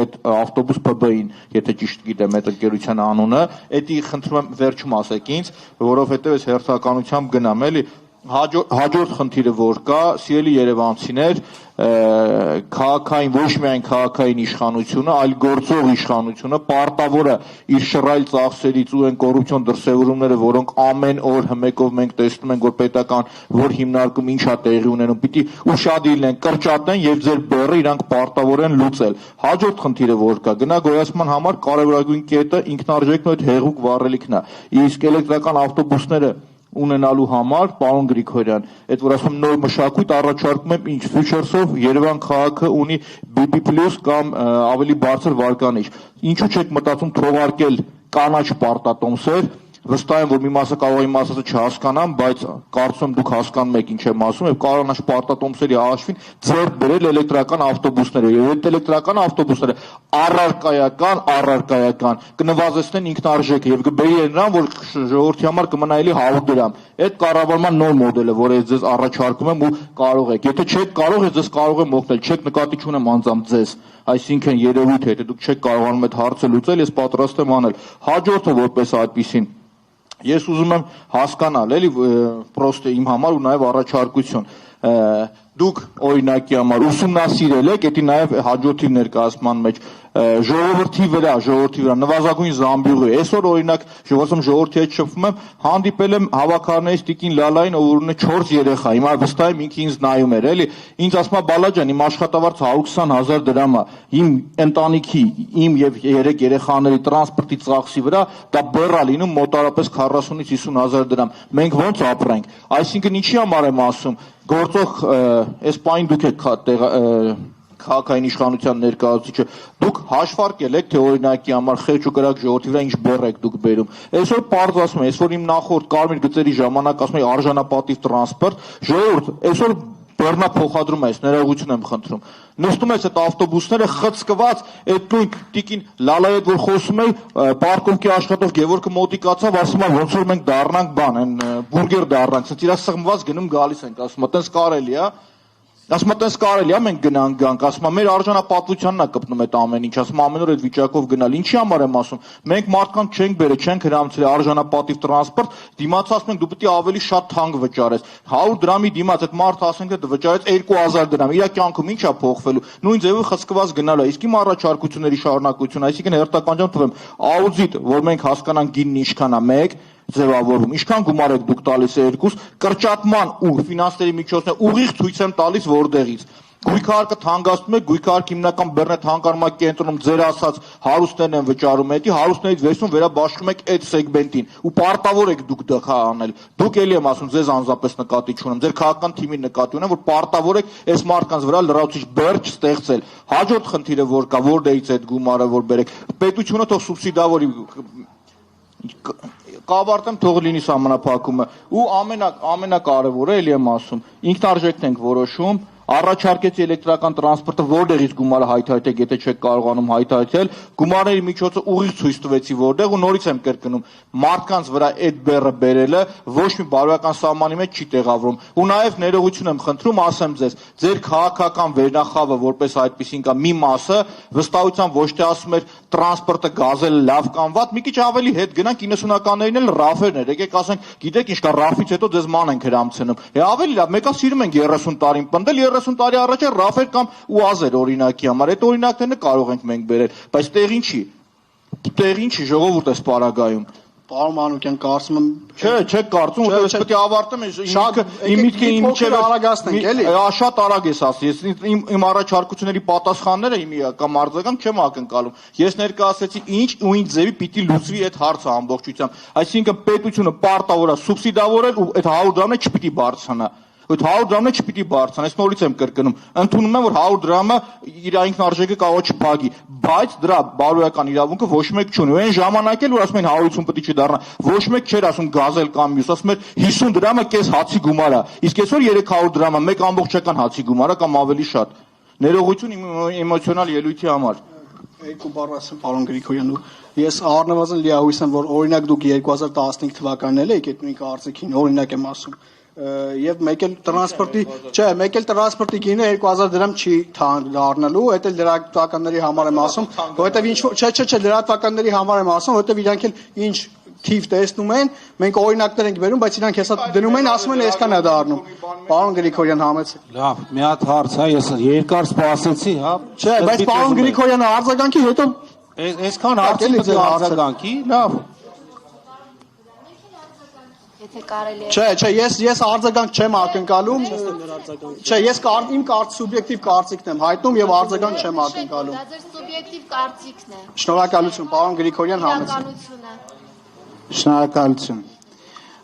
այդ ավտոբուս ՓԲ-ին, եթե ճիշտ գիտեմ այդ ընկերության անունը, էդի խնդրում եմ վերջում ասեք ինձ, որովհետև ես հերթականությամբ գնամ, էլի հաջորդ խնդիրը որ կա, սիրելի երևանցիներ, քաղաքային ոչ միայն քաղաքային իշխանությունը, այլ գործող իշխանությունը պարտավոր է իր շռայլ ծախսերից ու այն կոռուպցիոն դրսևորումները, որոնք ամեն օր հմեկով մենք տեսնում ենք, որ պետական որ հիմնարկում ինչա տեղի ունենում, պիտի ուշադիր լինեն, կրճատեն եւ ձեր բեռը իրանք պարտավոր են լուծել։ Հաջորդ խնդիրը որ կա, գնա գոյացման համար կարևորագույն կետը ինքնարժեքն ու այդ հեղուկ վառելիքն է։ Իսկ էլեկտրական ավտոբուսները ունենալու համար, պարոն Գրիգորյան, այդ որ ասում նոր մշակույթ առաջարկում եմ ինչ ֆյուչերսով Երևան քաղաքը ունի BB+ կամ ավելի բարձր վարկանիշ։ Ինչու՞ չեք մտածում թողարկել կանաչ պարտատոմսեր, վստահ եմ, որ մի մասը կարող է իմ ասածը չհասկանան, բայց կարծում եմ դուք հասկանում եք ինչ եմ ասում, եւ կանաչ պարտատոմսերի հաշվին ձեռք բերել էլեկտրական ավտոբուսները, եւ այդ էլեկտրական ավտոբուսները առարկայական կնվազեցնեն ինքնարժեքը եւ կբերի նրան, որ ժողովրդի համար կմնա էլի 100 դրամ։ Այդ կառավարման նոր մոդելը, որը ես ձեզ առաջարկում եմ ու կարող եք։ Եթե չեք կարող, ես ձեզ կարող եմ օգնել, չեք նկատի չունեմ անձամբ ձեզ, այսինքն երևույթ է, եթե դուք չեք կարողանում այդ հարցը լուծել, ես պատրաստ եմ անել։ Հաջորդը որպես այդպեսին ես ուզում եմ հասկանալ, էլի պրոստը իմ համար ու նաև առաջարկություն։ Դուք օրինակի համար ուսումնասիրել եք, դա նաև հաջորդի ներկայացման մեջ ժողովրդի վրա նվազագույն զամբյուղի։ Այսօր օրինակ ժողովրդի հետ շփվում եմ, հանդիպել եմ հավաքարներից տիկին Լալային, ով ունի 4 երեխա։ Հիմա վստահ եմ ինքը ինձ նայում էր, էլի։ Ինձ ասում է Բալաջան, իմ աշխատավարձը 120,000 դրամ է։ Իմ ընտանիքի, իմ եւ 3 երեխաների տրանսպորտի ծախսի վրա դա բեռա լինում մոտարապես 40-ից 50,000 դրամ։ Մենք ո՞նց ապրենք։ Այսինքն ինչի համար եմ ասում, գործող այս պայն դուք եք քաղաքային իշխանության ներկայացուցիչը, դուք հաշվարկել եք, թե օրինակի համար խեղճ ու կրակ ժողովրդի վրա ինչ բեռ եք դուք բերում։ Այսօր պարզ ասում եմ, այսօր իմ նախորդ կարմիր գծերի ժամանակ ասում եմ արժանապատիվ տրանսպորտ, ժողովուրդ, այսօր բեռնա փոխադրում է, ներողություն եմ խնդրում։ Նստում ես այդ ավտոբուսները խցկված, այդ նույն տիկին Լալայի հետ որ խոսում էի, պարկովքի աշխատող Գևորգը մոտիկացավ, ասում է ոնց որ մենք դառնանք բան, այն բուրգեր դառնանք, ասած իրա սղմված գնում գալիս ենք, ասում է, տենց կարելի է։ Ասում եմ, տես կարելի է մենք գանք, ասում եմ, մեր արժանապատվությանն է կպնում այդ ամեն ինչ, ասում եմ, ամեն օր այդ վիճակով գնալ, ինչի համար եմ ասում, մենք մարդկանց չենք բերել, չենք հրամցրել արժանապատիվ տրանսպորտ, դիմաց ասում ենք, դու պետք է ավելի շատ թանկ վճարես, 100 դրամի դիմաց այդ մարդը ասենք, դու վճարեց 2000 դրամ, իր կյանքում ինչ է փոխվելու, նույն ձևով խցկված գնալու է, իսկ իմ առաջարկությունների շարունակություն, այսինքն հերթականությամբ թվեմ, աուդիտ, որ մենք հասկանանք գինն ինչքան է, 1 ձևավորվում, ինչքան գումար եք դուք տալիս է 2, կրճատման ու ֆինանսների միջոցներ ուղիղ ցույց եմ տալիս որտեղից։ Գույքարկը թանկացնում է, գույքարկը հիմնական բեռնե թանկարման կենտրոնում ձեր ասած հարուստներն են վճարում էդի, հարուստներից վերցնում վերաբաշխում եք այդ սեգմենտին ու պարտավոր եք դուք դա անել։ Դուք էլի եմ ասում, ձեզ անձնապես նկատի չունեմ, ձեր քաղաքական թիմին նկատի ունեմ, որ պարտավոր եք այս մարդկանց վրա լրացուցիչ բեռ չստեղծել։ Հաջորդ խնդիրը որ կա, որտեղից այդ գումարը որ բերեք, պետությունը թող սուբսիդավորի կավարտեմ թող լինի սահմանափակումը ու ամենակարևորը էլի եմ ասում ինքնարժեքն ենք որոշում առաջարկեցի էլեկտրական տրանսպորտը որտեղից գումարը հայթայթեք, եթե չեք կարողանում հայթայթել, գումարների միջոցը ուղիղ ցույց տվեցի որտեղ ու նորից եմ կրկնում, մարդկանց վրա այդ բեռը բերելը ոչ մի բարոյական սահմանի մեջ չի տեղավորում։ Ու նաև ներողություն եմ խնդրում, ասեմ ձեզ, ձեր քաղաքական վերնախավը որպես այդպեսին կա մի մասը վստահությամբ ոչ թե ասում էր տրանսպորտը գազելը լավ կամ վատ, մի քիչ ավելի հետ գնանք 90-ականներին էլ ռաֆերներ, եկեք ասենք, գիտեք ինչ կա ռաֆից հետո ձեզ ման ենք հրամցնում։ Ավելի լավ, մեկը սիրում ենք 30 տարին պնդել 30 տարի առաջ ռաֆեր կամ ուազեր օրինակի համար, այդ օրինակներն կարող ենք մենք բերել, բայց տեղին չի, ժողովուրդ է սպարագայում։
Պարոն Մանուկյան, կարծում եմ
չեք կարծում, որ ես պետք է ավարտեմ, իմ միտքը ինչև
արագացնենք, էլի։
Շատ արագ ես ասի, ես իմ առաջարկությունների պատասխանները իմ կամ արձագանք չեմ ակնկալում։ Ես ներկայացրեցի ինչ ու ինչ ձևի պիտի լուծվի այդ հարցը ամբողջությամբ։ Այսինքն պետությունը պարտավոր է սուբսիդավորել ու այդ 100 դրամը չպիտի բարձրանա։ Այդ 100 դրամը չպիտի բարձրանա, ես նորից եմ կրկնում։ Ընդունում եմ, որ 100 դրամը իր ինքնարժեքը կարող է չփակի, բայց դրա բարոյական իրավունքը ոչ մեկ չունի։ Այն ժամանակ էլ որ ասում են 150 պետք է դառնա, ոչ մեկ չէր ասում գազել կամ մյուս, ասում էր 50 դրամը կես հացի գումար է։ Իսկ այսօր 300 դրամը մեկ ամբողջական հացի գումար է կամ ավելի շատ։ Ներողություն իմ էմոցիոնալ ելույթի համար։
Երկու բառ ասեմ, պարոն Գրիգորյան, ես առնվազն լիահույս եմ, որ օրինակ դուք 2015 թվականին եք այդ նույն կարծիքին, օրինակ եմ ասում։ եւ մեկ էլ տրանսպորտի, չէ, մեկ էլ տրանսպորտի գինը 2000 դրամ չի դառնալու, դա էլ լրատվականների համար եմ ասում, որովհետեւ ինչ չէ, լրատվականների համար եմ ասում, որովհետեւ իրանք էլ ինչ թիվ տեսնում են, մենք օրինակներ ենք վերում, բայց իրանք հեսա դնում են, ասում են այսքան է դառնում։ Պարոն Գրիգորյան, համեցեք։
Լավ, մի հատ հարց, հա, ես երկար սպասեցի, հա։
Չէ, բայց պարոն Գրիգորյանը արձագանքի հետո
այսքան հարցի պետք է արձագանքի, լավ։
Եթե կարելի է։
Չէ, ես արձագանք չեմ ակնկալում։ Չէ, ես իմ սուբյեկտիվ կարծիքն եմ հայտնում եւ արձագանք չեմ ակնկալում։
Դա ձեր սուբյեկտիվ կարծիքն է։
Շնորհակալություն, պարոն Գրիգորյան, համեցեք։
Շնորհակալություն։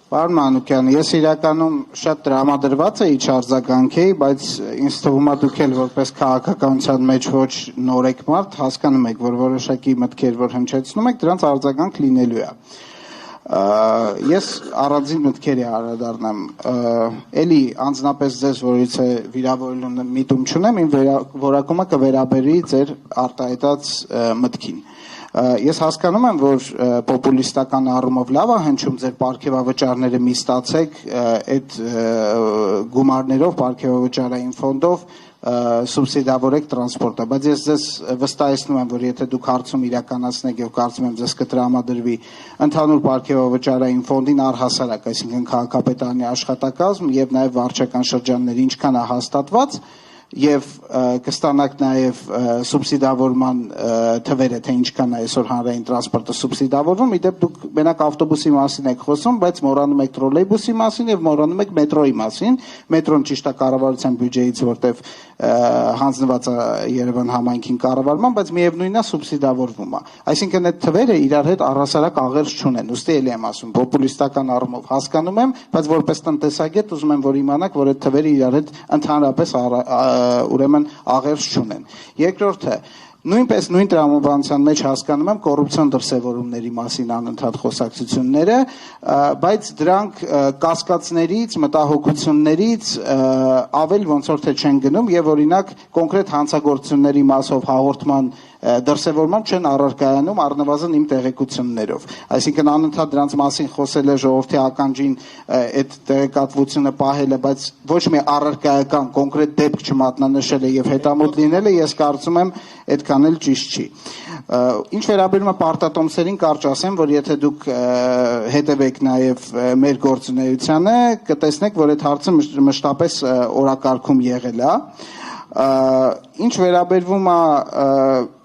Պարոն Մանուկյան, ես իրականում շատ տրամադրված էի չարձագանքեի, բայց ինձ թվում է դուք էլ որպես քաղաքականության մեջ ոչ նորեկ մարդ հասկանում եք, որ որոշակի մտքեր, որ հնչեցնում եք, դրանց արձագանք լինելու է։ Ես առանձին մտքերի անդրադառնամ, էլի անձնապես ձեզ, որից է վիրավորելու միտում չունեմ, իմ որակումը կվերաբերի ձեր արտահայտած մտքին։ Ես հասկանում եմ, որ պոպուլիստական առումով լավ է հնչում ձեր պարգևավճարները մի ստացեք, այդ գումարներով, պարգևավճարային ֆոնդով սուբսիդավորեք տրանսպորտը, բայց ես ձեզ վստահեցնում եմ, որ եթե դուք հարցում իրականացնեք եւ կարծում եմ ձեզ կտրամադրվի ընդհանուր պարգևավճարային ֆոնդին առհասարակ, այսինքն քաղաքապետարանի աշխատակազմ եւ նաեւ վարչական շրջանների ինչքան է հաստատված եւ կստանաք նաեւ սուբսիդավորման թվերը, թե ինչքան է այսօր հանրային տրանսպորտը սուբսիդավորվում, իդեպ դուք մենակ ավտոբուսի մասին եք խոսում, բայց մոռանում եք տրոլեյբուսի մասին եւ մոռանում եք մետրոյի մասին, մետրոն ճիշտ է կառավարության բյուջեից, որտեվ հանձնված է Երևան համայնքին կառավարման, բայց միևնույնն է սուբսիդավորվում է, այսինքն այդ թվերը իրար հետ առհասարակ աղերս չունեն, ուստի էլի եմ ասում, պոպուլիստական առումով հասկանում եմ, բայց որպես տնտեսագետ ուզում եմ, որ իմանաք, որ այդ թվերը իրար հետ ընդհանրապես ուրեմն աղերս չունեն։ Երկրորդը, նույնպես նույն տրամաբանության մեջ հասկանում եմ կոռուպցիոն դրսևորումների մասին անընդհատ խոսակցությունները, բայց դրանք կասկածներից, մտահոգություններից ավել ոնց որ թե չեն գնում եւ օրինակ կոնկրետ հանցագործությունների մասով հաղորդման դրսևորման չեն առարկայանում առնվազն իմ տեղեկություններով, այսինքն անընդհատ դրանց մասին խոսել է ժողովրդի ականջին այդ տեղեկատվությունը պահելը, բայց ոչ մի առարկայական կոնկրետ դեպք չմատնանշել է եւ հետամուտ լինել է, ես կարծում եմ այդքան էլ ճիշտ չի։ Ինչ վերաբերում է պարտատոմսերին, կարճ ասեմ, որ եթե դուք հետևեք նաեւ մեր գործունեությանը, կտեսնեք, որ այդ հարցը մշտապես օրակարգում եղել է։ Ինչ վերաբերվում է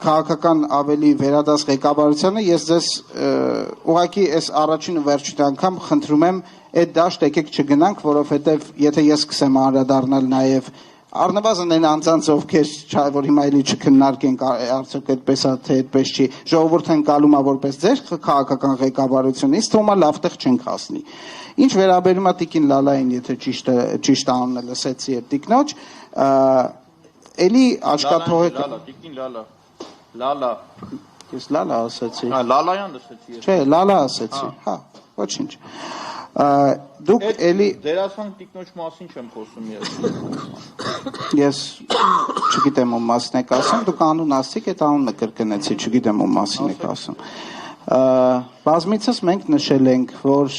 քաղաքական ավելի վերադաս ղեկավարությանը, ես ձեզ ուղղակի այս առաջին ու վերջին անգամ խնդրում եմ այդ դաշտ եկեք չգնանք, որովհետև եթե ես սկսեմ անդրադառնալ նաև առնվազն այն անձանց ովքեր որ հիմա էլի չքննարկենք արդյոք այդպես է թե այդպես չի, ժողովուրդը ընկալում է որպես ձեր քաղաքական ղեկավարություն, ինձ թվում է լավ տեղ չենք հասնի։ Ինչ վերաբերում է Տիկին Լալային, եթե ճիշտ անունը լսեցի այդ տիկնոջ, էլի աչքաթողեք
Տիկին Լալա
Ես Լալա ասացի։
Լալայան լսեցի։
Չէ, Լալա ասացի, հա, ոչինչ։ Դուք էլի
դերասան տիկնոջ մասին չեմ խոսում
ես չգիտեմ ում մասին եք ասում, դուք անուն ասցիք, այդ անունը կրկնեցի, չգիտեմ ում մասին եք ասում։ Բազմիցս մենք նշել ենք, որ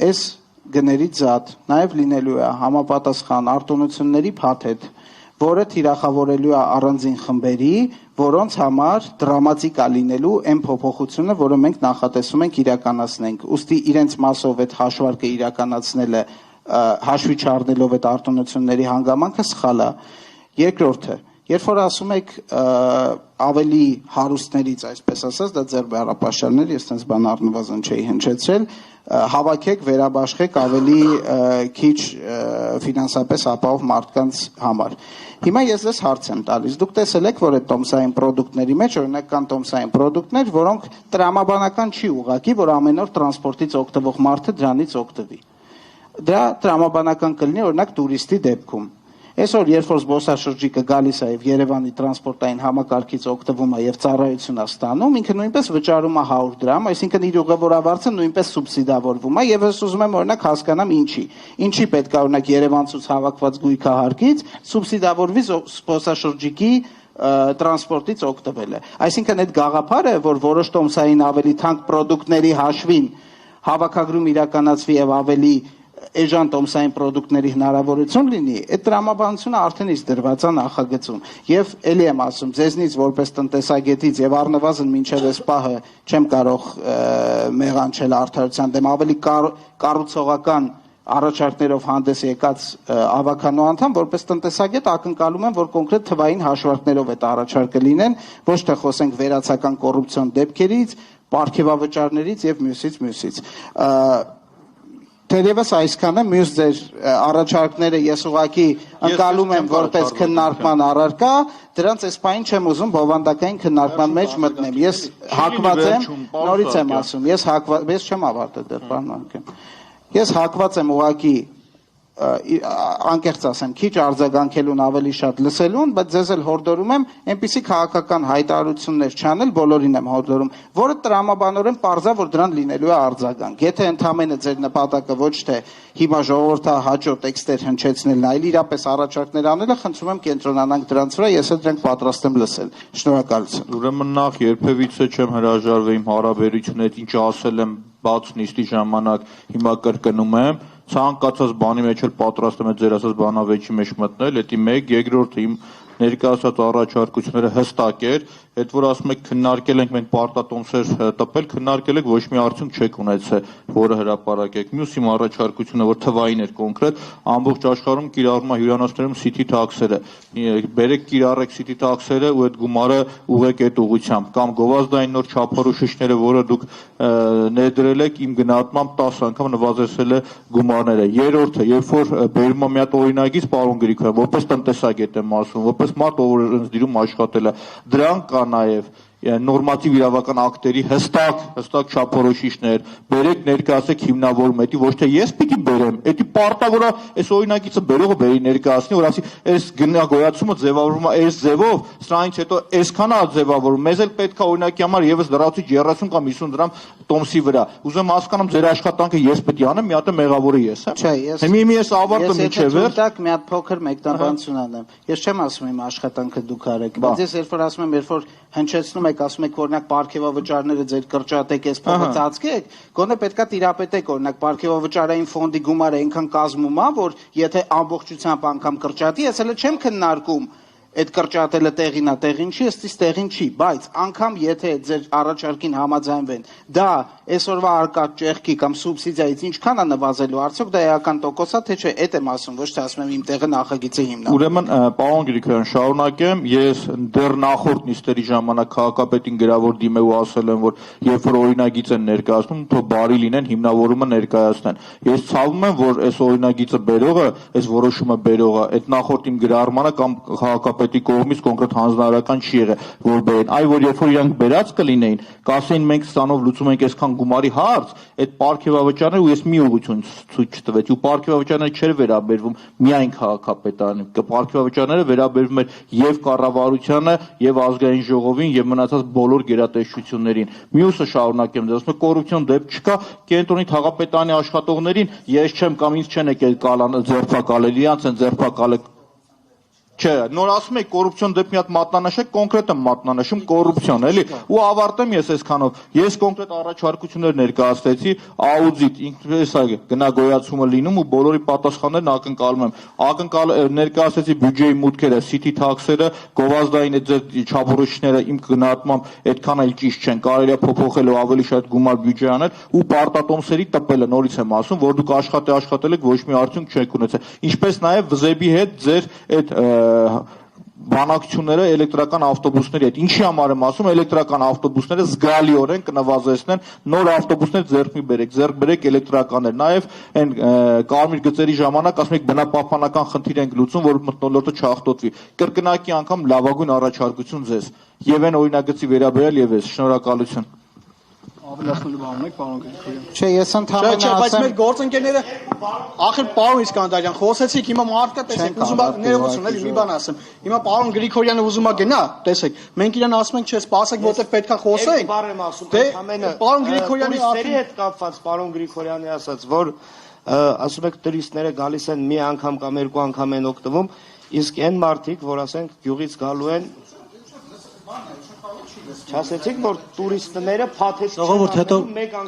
այս գների ձատ նաև լինելու է համապատասխան արտոնությունների փաթեթ, որը թիրախավորելու է առանձին խմբերի, որոնց համար դրամատիկ է լինելու այն փոփոխությունը, որը մենք նախատեսում ենք իրականացնենք։ Ուստի իրենց մասով այդ հաշվարկը իրականացնելը հաշվի չառնելով այդ արտոնությունների հանգամանքը սխալ է։ Երկրորդը, երբ որ ասում եք ավելի հարուստներից, այսպես ասած, դա ձեր բառապաշարներ, ես տենց բան առնվազն չէի հնչեցրել, հավաքեք, վերաբաշխեք ավելի քիչ ֆինանսապես ապահով մարդկանց համար։ Հիմա ես ձեզ հարց եմ տալիս, դուք տեսել եք, որ այդ տոմսային պրոդուկտների մեջ օրինակ կան տոմսային պրոդուկտներ, որոնք տրամաբանական չի ուղղակի, որ ամեն օր տրանսպորտից օգտվող մարդը դրանից օգտվի։ Դա տրամաբանական կլինի օրինակ տուրիստի դեպքում։ Այսօր երբ որ զբոսաշրջիկը գալիս է եւ Երևանի տրանսպորտային համակարգից օգտվում է եւ ծառայություն է ստանում, ինքը նույնպես վճարում է 100 դրամ, այսինքն իր ուղևորավարձը նույնպես սուբսիդավորվում է եւ ես ուզում եմ օրինակ հասկանամ ինչի պետք է օրինակ Երևանցուց հավաքված գույքահարկից սուբսիդավորվի զբոսաշրջիկի տրանսպորտից օգտվելը։ Այսինքն այդ գաղափարը, որ որոշ տոմսային ավելի թանկ պրոդուկտների հաշվին հավաքագրում իրականացվի եւ ավելի էժան տոմսային պրոդուկտների հնարավորություն լինի, այդ տրամաբանությունը արդեն իսկ դրված է նախագծում։ Եվ ելի եմ ասում, ձեզնից որպես տնտեսագետից եւ առնվազն մինչեւ այս պահը չեմ կարող մեղանչել արդարության դեմ, ավելի կառուցողական առաջարկներով հանդես եկած ավականու անդամ, որպես տնտեսագետ ակնկալում եմ, որ կոնկրետ թվային հաշվարկներով այդ առաջարկը լինեն, ոչ թե խոսենք վերացական կոռուպցիոն դեպքերից, պարգևավճարներից եւ մյուսից։ Թերևս այսքանը, մյուս ձեր առաջարկները ես ուղղակի ընկալում եմ որպես քննարկման առարկա, դրանց այս պայն չեմ ուզում բովանդակային քննարկման մեջ մտնեմ։ Ես հակված եմ, նորից եմ ասում, ես չեմ ավարտել դեռ, պարոն Մարկյան։ Ես հակված եմ ուղղակի անկեղծ ասեմ, քիչ արձագանքելուն ավելի շատ լսելուն, բայց ձեզ էլ հորդորում եմ այնպիսի քաղաքական հայտարարություններ չանել, բոլորին եմ հորդորում, որը տրամաբանորեն պարզա, որ դրան լինելու է արձագանք։ Եթե ընդամենը ձեր նպատակը ոչ թե հիմա ժողովրդը հաջո տեքստեր հնչեցնելն, այլ իրապես առաջարկներ անելը, խնդրում եմ կենտրոնանանք դրանց վրա, ես էլ դրանք պատրաստ եմ լսել։ Շնորհակալություն։
Ուրեմն նախ երբևիցե չեմ հրաժարվել իմ հարաբերությունից, ինչ ասել եմ բաց նիստի ժամանակ, հիմա կրկնում եմ, ցանկացած բանի մեջ էլ պատրաստ եմ ձեր ասած բանավեճի մեջ մտնել, դա մեկ, երկրորդը իմ ներկայացած առաջարկությունները հստակ էր, այդ որ ասում եք քննարկել ենք մենք պարտատոմսեր տպել, քննարկել եք ոչ մի արդյունք չեք ունեցել, որը հրապարակեք։ Մյուս իմ առաջարկությունը, որ թվային էր կոնկրետ, ամբողջ աշխարհում կիրառվում է հյուրանոցներում city tax-երը։ Բերեք կիրառեք city tax-երը ու այդ գումարը ուղեք այդ ուղղությամբ, կամ գովազդային նոր չափորոշիչները, որը դուք ներդրել եք, իմ գնահատմամբ 10 անգամ նվազեցրել է գումարները։ Երրորդը, երբ որ բերում եմ մի հատ օրինագիծ, պարոն Գրիգորյան, որպես տնտեսագետ եմ ասում, որպես մարդ, ով ընձդիրում աշխատել է, դրան կա նաև նորմատիվ իրավական ակտերի հստակ չափորոշիչներ, բերեք ներկայացեք հիմնավորում, դա ոչ թե ես պիտի բերեմ, դա պարտավոր է այս օրինագիծը բերողը բերի ներկայացնի, որ ասի, այս գնագոյացումը ձևավորվում է այս ձևով, սրանից հետո այսքան է ձևավորում, մեզ էլ պետք է օրինակի համար եւս լրացուցիչ 30 կամ 50 դրամ տոմսի վրա։ Ուզում հասկանամ ձեր աշխատանքը ես պետք է անեմ, մի հատ է մեղավորը ես, հա։
Չէ, ես
ես ավարտում միջև
վերջ։ Ես մի հատ փոքր մեկնաբանություն անեմ։ Ես չեմ ասում իմ աշխատանքը դուք արեք, բայց ես երբ որ ասում եմ, երբ որ հնչեցնում եք, ասում եք օրինակ պարգևավճարները ձեր կրճատեք, այս փողը ծածկեք, գոնե պետքա տիրապետեք օրինակ պարգևավճարային ֆոնդի գումարը այնքան կազմում է, որ եթե ամբողջությամբ անգամ կրճատի, ես հələ չեմ քննարկում այդ կրճատելը տեղին է, տեղին չի, ըստիս տեղին չի, բայց անգամ եթե ձեր առաջարկին համաձայնվեն, դա այսօրվա արկա ճեղքի կամ սուբսիդիայից ինչքան է նվազելու, արդյոք դա էական տոկոս է, թե չէ, այդ եմ ասում, ոչ թե ասում եմ իմ տեղը նախագիծը հիմնա։
Ուրեմն, պարոն Գրիգորյան, շարունակեմ, ես դեռ նախորդ նիստերի ժամանակ քաղաքապետին գրավոր դիմել ու ասել եմ, որ երբ որ օրինագիծ են ներկայացնում, թող բարի լինեն, հիմնավորումը ներկայացնեն։ Ես ցավում եմ, որ այս օրինագիծը բերողը, այս որոշումը բերողը, այդ նախորդ իմ գրառմանը կամ քաղաքապետի կողմից կոնկրետ հանձնարարական չի եղել, որ բերեն։ Այ որ երբ որ իրանք բերած կլինեին, կասեին մենք սրանով լուծում ենք այսքան գումարի հարց, այդ պարգևավճարները ու ես մի ուղղություն ցույց չտվեցի, ու պարգևավճարները չէր վերաբերվում միայն քաղաքապետարին, պարգևավճարները վերաբերվում էր եւ կառավարությանը, եւ ազգային ժողովին, եւ մնացած բոլոր գերատեսչություններին։ Մյուսը շարունակեմ դες, ասում կոռուպցիոն դեպք չկա, կենտրոնի թաղապետարանի աշխատողներին ես չեմ կամ ինձ չեն եկել կալան ձերբակալել, իրանց են ձերբակալել։ Չէ, նոր ասում եք կոռուպցիոն դեպք մի հատ մատնանշեք, կոնկրետ եմ մատնանշում կոռուպցիոն, էլի։ Ու ավարտեմ ես այսքանով։ Ես կոնկրետ առաջարկություններ ներկայացրեցի, աուդիտ, ինքնպես է գնագոյացումը լինում ու բոլորի պատասխաններն ակնկալում եմ։ Ներկայացրեցի բյուջեի մուտքերը, city tax-երը, գովազդային այդ ձեր չափորոշիչները իմ գնահատմամբ այդքան էլ ճիշտ չեն, կարելի է փոփոխել ու ավելի շատ գումար բյուջե անել ու պարտատոմսերի տպելը, նորից եմ ասում, որ դուք աշխատել եք, ոչ մի արդյունք չեք ունեցել։ Ինչպես նաև վզեբի հետ ձեր այդ բանակցությունները էլեկտրական ավտոբուսների հետ։ Ինչի համար եմ ասում, էլեկտրական ավտոբուսները զգալիորեն կնվազեցնեն, նոր ավտոբուսներ ձեռք մի ձեռք բերեք էլեկտրականներ։ Նաև այն կարմիր գծերի ժամանակ ասում եք բնապահպանական խնդիր ենք լուծում, որ մթնոլորտը չախտոտվի։ Կրկնակի անգամ լավագույն առաջարկություն ձեզ։ Եվ այն օրինագծի վերաբերյալ եւ ես շնորհակալություն։
Ավելացնելու բան ունեք, պարոն Գրիգորյան։
Չէ, ես ընդհանրապես
ասեմ, բայց մեր գործընկերները ախր պարոն Իսկանդարյան, խոսեցիք, հիմա մարդկա տեսեք, ուզում եք ներողություն, էլի մի բան ասեմ։ Հիմա պարոն Գրիգորյանը ուզում է գնա, տեսեք, մենք իրան ասում ենք, չէ, սպասեք, որտեղ պետքա խոսենք։
Բառ եմ ասում,
ամենը պարոն Գրիգորյանի
հետ կապված, պարոն Գրիգորյանի ասած, որ ասում եք տուրիստները գալիս են մի անգամ կամ երկու անգամ են օգտվում, իսկ այն մարդիկ, որ ասենք գյուղից գալու են Չասեցիք, որ տուրիստները փաթեթ
Ժողովուրդ հետո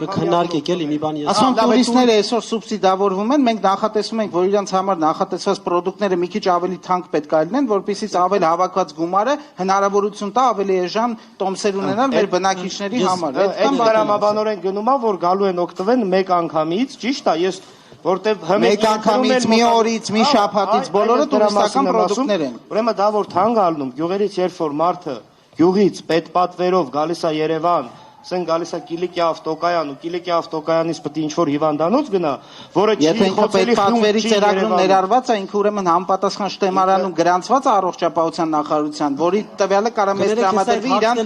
կքննարկեք էլի մի բան ես։
Ասում եմ տուրիստները այսօր սուբսիդավորվում են, մենք նախատեսում ենք, որ իրենց համար նախատեսված պրոդուկտները մի քիչ ավելի թանկ պետք է լինեն, որպեսզի ավելի հավաքված գումարը հնարավորություն տա ավելի էժան տոմսեր ունենալ մեր բնակիչների համար։
Այդ դրամաբանորեն գնում է, որ գալու են օգտվեն մեկ անգամից, ճիշտ է, ես որտեվ
մեկ անգամից, մի օրից, մի շաբաթից բոլորը տուրիստական պրոդուկտներ են։
Ուրեմն դա որ թանկ ալնում, գյուղերից երբ որ մարդը գյուղից պետպատվերով գալիս է Երևան, ասեն գալիս է Կիլիկիա ավտոկայան ու Կիլիկիա ավտոկայանից պետք է ինչ-որ հիվանդանոց գնա, որը
Եթե ինքը պետպատվերի ծրագրում ներառված է, ինքը ուրեմն համապատասխան շտեմարանում գրանցված է առողջապահության նախարարության, որի տվյալը կարող է տրամադրվի իրան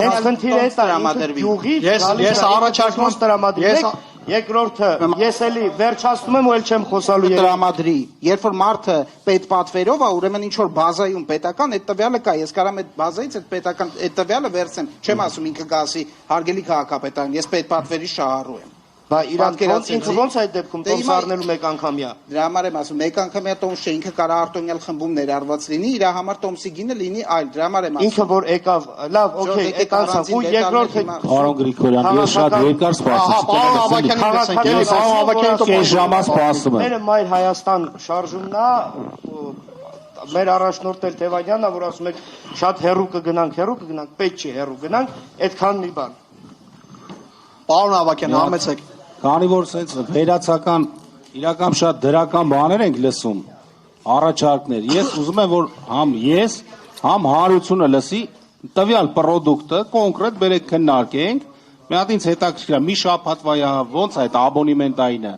հենց խնդիրը է տրամադրվի։
Ես առաջարկում
տրամադրվի։ Երկրորդը, ես էլի վերջացնում եմ ու էլ չեմ խոսալու
տրամադրի։ Երբ որ մարդը պետպատվերով է, ուրեմն ինչ որ բազայում պետական այդ տվյալը կա, ես կարամ այդ բազայից այդ պետական այդ տվյալը վերցեմ, չեմ ասում ինքը գասի հարգելի քաղաքապետարան, ես պետպատվերի շահառու եմ։
Բա ինքը ոնց է այդ դեպքում տոմս առնելու մեկ անգամյա։
Դրա համար եմ ասում, մեկ անգամյա տոմս չէ, ինքը կարող արտոնյալ խմբում ներառված լինի, իր համար տոմսի գինը լինի այլ։ Դրա համար եմ ասում։
Ինքը որ եկավ, լավ, օքեյ, եկանցան, ու երկրորդը
Պարոն Գրիգորյան, ես շատ երկար սպասեցի։
Մերը Մայր Հայաստան շարժումն է, մեր առաջնորդ էլ Թևանյանն է, որ ասում է շատ հեռու կգնանք, պետք չի հեռու գնանք, այդքան մի բան։
Պարոն Ավագյան, համեցեք։
Քանի որ sense վերացական իրական շատ դրական բաներ ենք լսում, առաջարկներ։ Ես ուզում եմ որ համ ես, համ հանրությունը լսի տվյալ պրոդուկտը կոնկրետ բերեք քննարկենք։ Մի հատ ինձ հետաքրքիր է, մի շաբաթվա ոնց է այդ աբոնեմենտայինը։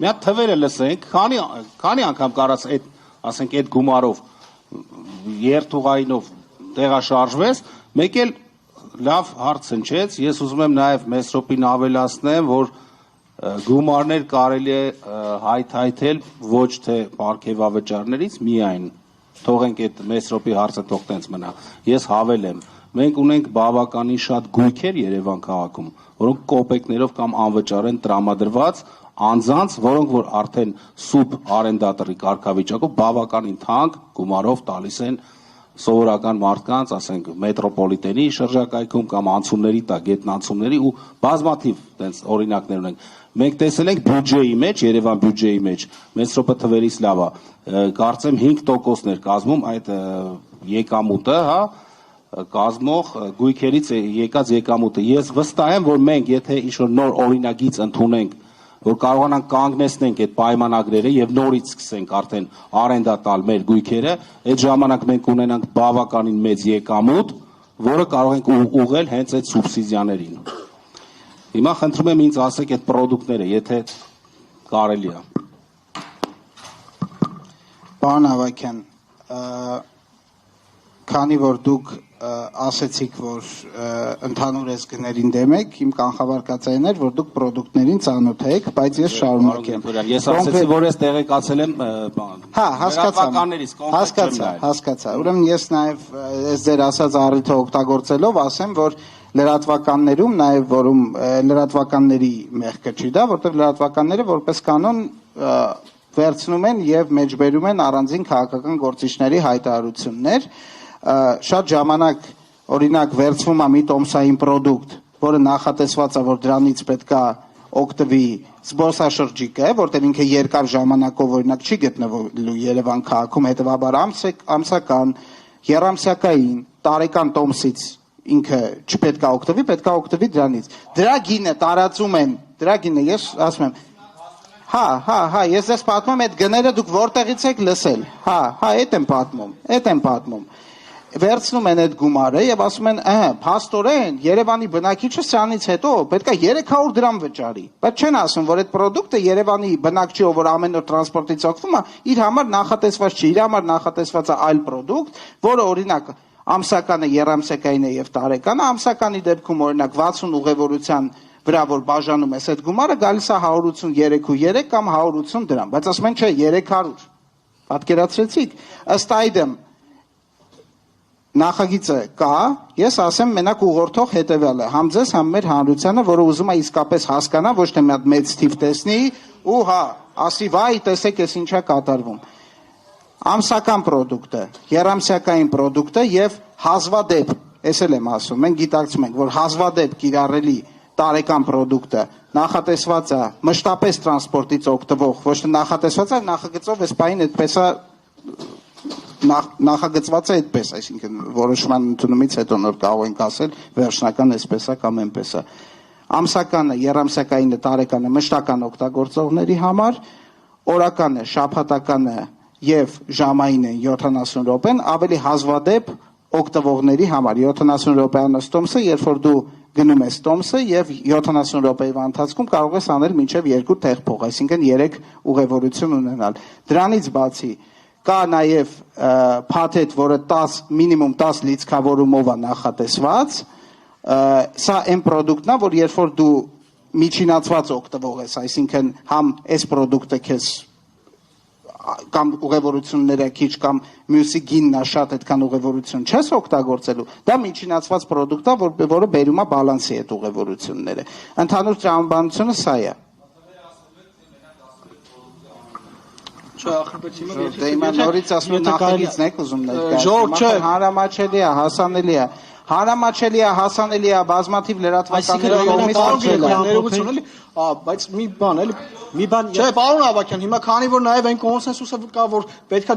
Մի հատ թվերը լսենք, քանի անգամ կարաս այդ, ասենք այդ գումարով երթուղայինով տեղաշարժվես, մեկ էլ լավ հարց հնչեց, ես ուզում եմ նաև Մեսրոպին ավելացնեմ, որ գումարներ կարելի է հայթայթել ոչ թե պարգևավճարներից միայն, թողենք այդ Մեսրոպի հարցը թող տենց մնա, ես հավելեմ, մենք ունենք բավականին շատ գույքեր Երևան քաղաքում, որոնք կոպեկներով կամ անվճար են տրամադրված անձանց, որոնք որ արդեն սուբ արենդատորի կարգավիճակով բավականին թանկ գումարով տալիս են սովորական մարդկանց, ասենք մետրոպոլիտենի շրջակայքում կամ անցումների տակ, գետնանցումների ու բազմաթիվ տենց օրինակներ ունենք։ Մենք տեսել ենք բյուջեի մեջ, Երևան բյուջեի մեջ, Մեսրոպը թվերից լավ է, կարծեմ 5%-ներ կազմում այդ եկամուտը, հա, կազմող գույքերից եկած եկամուտը։ Ես վստահ եմ, որ մենք եթե ինչ-որ նոր օրինագիծ ընդունենք, որ կարողանանք կանգնեցնենք այդ պայմանագրերը եւ նորից սկսենք արդեն արենդա տալ մեր գույքերը, այդ ժամանակ մենք ունենանք բավականին մեծ եկամուտ, որը կարող ենք ուղղել հենց այդ սուբսիդիաներին։ Հիմա խնդրում եմ ինձ ասեք այդ պրոդուկտները, եթե կարելի է։
Պարոն Ավագյան, քանի որ դուք ասեցիք, որ ընդհանուր ես գներին դեմ եք, իմ կանխավարկածային էր, որ դուք պրոդուկտներին ծանոթ եք, բայց ես շարունակեմ։
Ես ասեցի, որ ես տեղեկացել եմ
Հա, հասկացա։ Ուրեմն ես նաև այս ձեր ասած առիթը օգտագործելով ասեմ, որ լրատվականներում նաև որում լրատվականների մեղքը չի դա, որտեղ լրատվականները որպես կանոն վերցնում են եւ մեջբերում են առանձին քաղաքական գործիչների հայտարարություններ, շատ ժամանակ օրինակ վերցվում է մի տոմսային պրոդուկտ, որը նախատեսված է, որ դրանից պետքա օգտվի զբոսաշրջիկը, որտեղ ինքը երկար ժամանակով օրինակ չի գտնվելու Երևան քաղաքում, հետեւաբար ամսական, եռամսյակային, տարեկան տոմսից ինքը չպետքա օգտվի, պետքա օգտվի դրանից։ Դրա գինը տարածում են, դրա գինը ես ասում եմ, հա, ես ձեզ պատմում եմ այդ գները դուք որտեղից եք լսել։ Հա, այդ եմ պատմում։ Վերցնում են այդ գումարը եւ ասում են, փաստորեն Երևանի բնակիչը սրանից հետո պետքա 300 դրամ վճարի։ Բայց չեն ասում, որ այդ պրոդուկտը Երևանի բնակչի, որ ամեն օր տրանսպորտից օգտվում է, իր համար նախատեսված չի, իր համար նախատեսված է այլ պրոդուկտ, որը օրինակ ամսականը, եռամսյակային է եւ տարեկանը, ամսականի դեպքում օրինակ 60 ուղևորության վրա որ բաժանում ես այդ գումարը, գալիս է 183 կամ 180 դրամ, բայց ասում են չէ 300։ Պատկերացրեցիք, ըստ այդմ նախագիծը կա, ես ասեմ մենակ ուղղորդող հետևյալը, համ ձեզ, համ մեր հանրությանը, որը ուզում է իսկապես հասկանա, ոչ թե մի հատ մեծ թիվ տեսնի, ու ասի վայ, տեսեք, ես ինչա կատարվում։ Ամսական պրոդուկտը, եռամսյակային պրոդուկտը եւ հազվադեպ Ես էլ եմ ասում, մենք գիտակցում ենք, որ հազվադեպ կիրառելի տարեկան պրոդուկտը նախատեսված է մշտապես տրանսպորտից օգտվող, ոչ թե նախատեսված է, նախագծով այս պահին այդպես է նախագծված է այդպես, այսինքն որոշման ընդունումից հետո նոր կարող ենք ասել վերջնական այսպես է կամ այնպես է։ Ամսականը, երամսյակայինը, տարեկանը մշտական օգտագործողների համար, օրականը, շաբաթականը եւ ժամայինը 70 րոպեն ավելի հազվադեպ օգտվողների համար 70 րոպեանոց տոմսը, երբ որ դու գնում ես տոմսը եւ 70 րոպեի ընթացքում կարող ես անել մինչեւ 2 տեղփող, այսինքն 3 ուղևորություն ունենալ։ Դրանից բացի կա նաեւ փաթեթ, որը 10 մինիմում 10 լիցքավորումով է նախատեսված, սա այն պրոդուկտն է, որ երբ որ դու միջինացված օգտվող ես, այսինքն համ այս պրոդուկտը քեզ կամ ուղևորությունները քիչ կամ մյուսի գինն է շատ, այդքան ուղևորություն չես օգտագործելու, դա միջինացված պրոդուկտ է, որը բերում է բալանսի այդ ուղևորությունները։ Ընդհանուր տրամաբանությունը սա է։ Դե հիմա նորից ասում եմ նախագիծն եք ուզում ներկայացնել, հանրամատչելի է, հասանելի է։ Հանրամատչելի է, հասանելի է, բազմաթիվ լրատվականների կողմից արժել է։
ներողություն էլի, բայց մի բան էլի, չէ, պարոն Ավագյան, հիմա քանի որ նաև այն կոնսենսուսը կա, որ պետքա